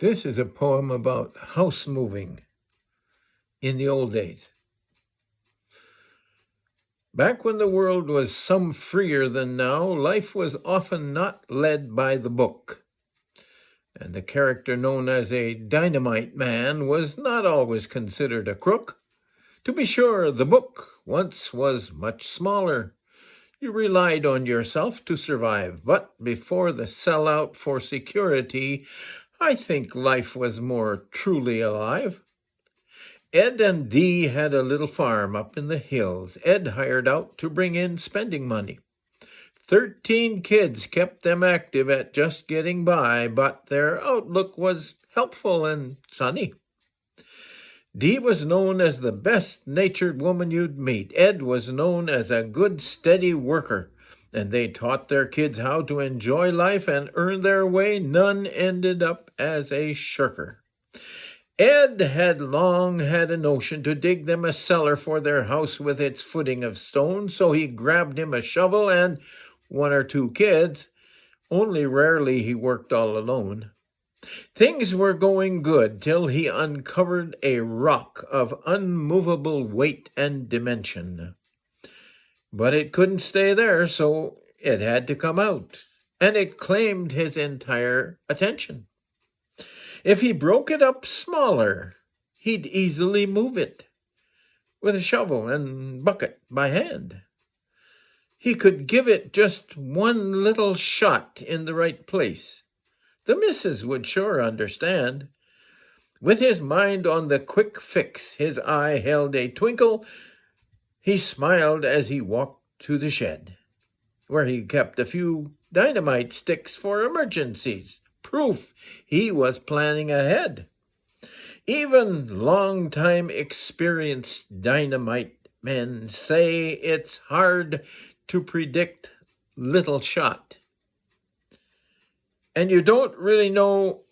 This is a poem about house moving in the old days. Back when the world was some freer than now, life was often not led by the book. And the character known as a dynamite man was not always considered a crook. To be sure, the book once was much smaller. You relied on yourself to survive, but before the sellout for security, I think life was more truly alive. Ed and Dee had a little farm up in the hills. Ed hired out to bring in spending money. 13 kids kept them active at just getting by, but their outlook was helpful and sunny. Dee was known as the best-natured woman you'd meet. Ed was known as a good, steady worker, and they taught their kids how to enjoy life and earn their way. None ended up as a shirker. Ed had long had a notion to dig them a cellar for their house with its footing of stone, so he grabbed him a shovel and one or two kids. Only rarely he worked all alone. Things were going good till he uncovered a rock of unmovable weight and dimension. But it couldn't stay there, so it had to come out, and it claimed his entire attention. If he broke it up smaller, he'd easily move it with a shovel and bucket by hand. He could give it just one little shot in the right place. The missus would sure understand. With his mind on the quick fix, his eye held a twinkle. He smiled as he walked to the shed, where he kept a few dynamite sticks for emergencies. Proof he was planning ahead. Even long-time experienced dynamite men say it's hard to predict little shot. And you don't really know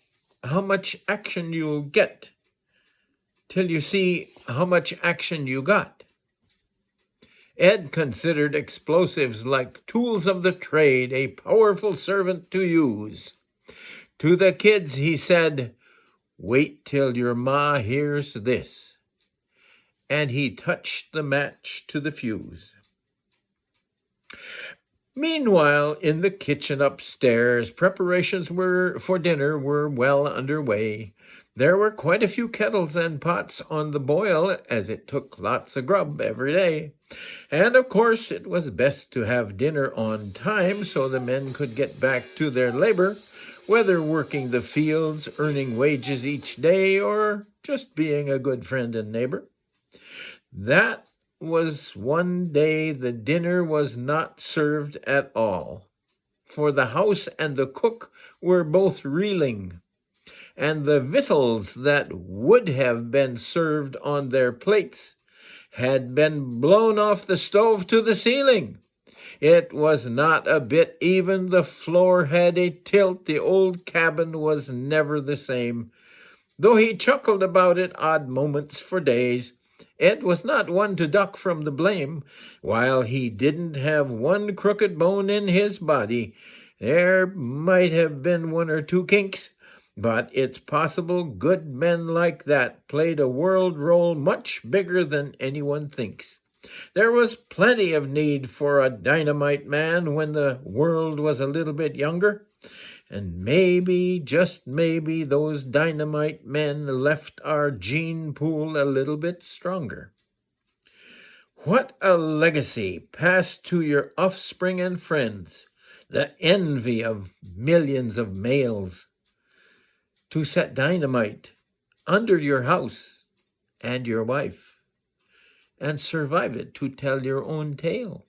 how much action you'll get till you see how much action you got. Ed considered explosives like tools of the trade, a powerful servant to use. To the kids he said, "Wait till your ma hears this." And he touched the match to the fuse. Meanwhile, in the kitchen upstairs, preparations for dinner were well underway. There were quite a few kettles and pots on the boil, as it took lots of grub every day. And of course, it was best to have dinner on time so the men could get back to their labor, whether working the fields, earning wages each day, or just being a good friend and neighbor. That was one day the dinner was not served at all, for the house and the cook were both reeling, and the victuals that would have been served on their plates had been blown off the stove to the ceiling. It was not a bit even. The floor had a tilt. The old cabin was never the same. Though he chuckled about it odd moments for days, Ed was not one to duck from the blame. While he didn't have one crooked bone in his body, there might have been one or two kinks, but it's possible good men like that played a world role much bigger than anyone thinks. There was plenty of need for a dynamite man when the world was a little bit younger. And maybe, just maybe, those dynamite men left our gene pool a little bit stronger. What a legacy passed to your offspring and friends, the envy of millions of males, to set dynamite under your house and your wife, and survive it to tell your own tale.